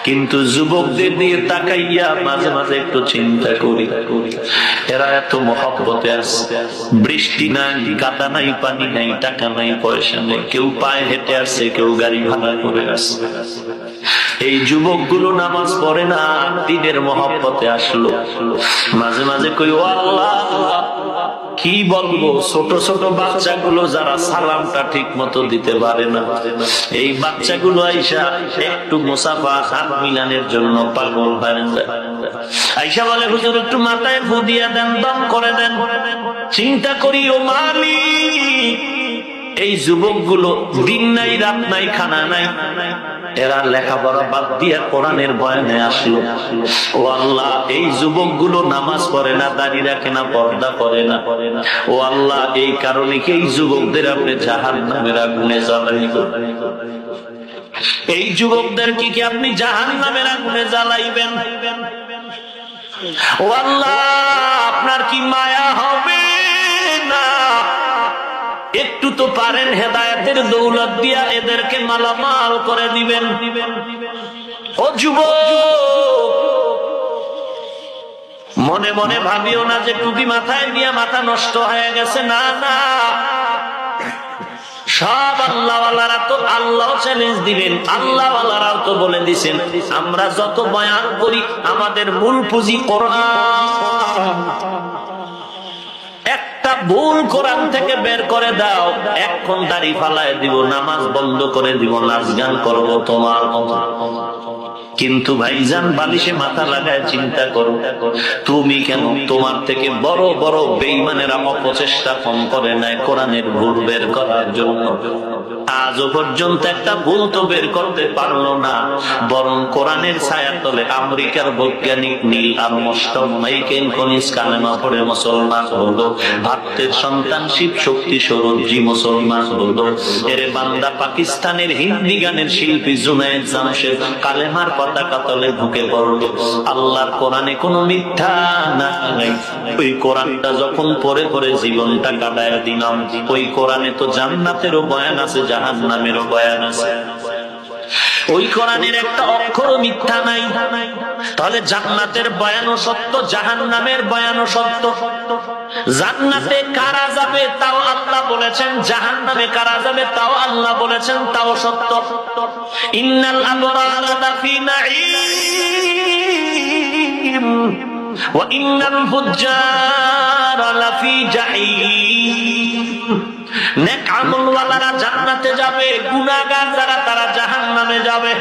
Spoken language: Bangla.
কিন্তু যুবকদের দিয়ে তাকাইয়া মাঝে মাঝে একটু চিন্তা করি, এরা এত মহব্বতে আছে, বৃষ্টি নাই, কাদা নাই, পানি নাই, টাকা নাই, পয়সা নেই, কেউ পায়ে হেঁটে আসছে, কেউ গাড়ি ভাড়া করে আসছে। এই যুবকগুলো নামাজ পড়ে না, দিনের মহব্বতে আসলো, মাঝে মাঝে কই ও আল্লাহ, কি বলবো, ছোট ছোট বাচ্চাগুলো যারা সালামটা ঠিক মতো দিতে পারে না, এই বাচ্চাগুলো আইসা একটু মুসাফা হাত মিলানের জন্য পাগল হয়, আইসা বলে হুজুর একটু মাথায় ফু দিয়া দেন, দম করে দেন। চিন্তা করি ও মালিক, এই যুবকগুলো দিন নাই রাত নাই, খানা নাই, এরা লেখাপড়া বাদ দিয়া কোরআনের বয়ানে আসলো। ও আল্লাহ, এই যুবকগুলো নামাজ পড়ে না, দাড়ি রাখে না, পর্দা করে না, ও আল্লাহ, এই কারণে কি এই যুবকদের আপনি জাহান্নামের আগুনে জ্বালাইবেন? এই যুবকদের কি আপনি জাহান্নামের আগুনে জ্বালাইবেন? ও আল্লাহ, আপনার কি মায়া হবে না? একটু তো পারেন হেদায়েতের দৌলত দিয়া এদেরকে মালামাল করে দিবেন। ও যুবক, মনে মনে ভাবিও না যে টুপি মাথায় দিয়া মাথা নষ্ট হয়ে গেছে, না না, সব আল্লাহওয়ালারা তো আল্লাহ চ্যালেঞ্জ দিবেন, আল্লাহওয়ালারাও তো বলে দিছেন আমরা যত বয়ান করি আমাদের মূল পুঁজি কোরআন। একটা ভুল কোরআন থেকে বের করে দাও, এখন দাড়ি ফালায় দিব, নামাজ বন্ধ করে দিব, নাচ গান করবো তোমার মতো। কিন্তু ভাইজান, বালিশে মাথা লাগায় চিন্তা করো, তুমি কেন তোমার থেকে বড় বড় বেঈমানেরা অপচেষ্টা কম করে নেয় কোরআনের ভুল বের করার জন্য? আজও পর্যন্ত একটা ভুল তো বের করতে পারলো না, বরং কোরআনের ছায়ার তলে আমেরিকার বৈজ্ঞানিক নীল আর্মস্ট্রং মাইকেল কনিস কালেমা পড়ে মুসলমান হলো, ভারতের সন্তান শিব শক্তি সরোজি মুসলমান হলো, এরে বান্দা পাকিস্তানের হিন্দি গানের শিল্পী জুনায়েদ জামশেদ কালেমার পতাকা তলে ঢুকে পড়লো। আল্লাহর কোরআনে কোনো মিথ্যা নাই, ওই কোরআনটা যখন পড়ে পড়ে জীবনটা কাটায় দিলাম, ওই কোরআনে তো জান্নাতেরও বয়ান আছে, জাহান্নামেরও বয়ান আছে, ওই কোরআনের একটা অক্ষরও মিথ্যা নাই। তাহলে জান্নাতের বয়ানও সত্য, জাহান্নামের বয়ানও সত্য। জান্নাতে কারা যাবে তাও আল্লাহ বলেছেন, জাহান্নামে কারা যাবে তাও আল্লাহ বলেছেন, তাও সত্য। ইন্নাল আবরারা লাফি নাঈম ওয়া ইন্নাল ফুজ্জারা লাফি জাহিম। নেক আমলওয়ালারা জান্নাতে যাবে, গুনাহগার যারা তারা জাহান্নামে যাবে।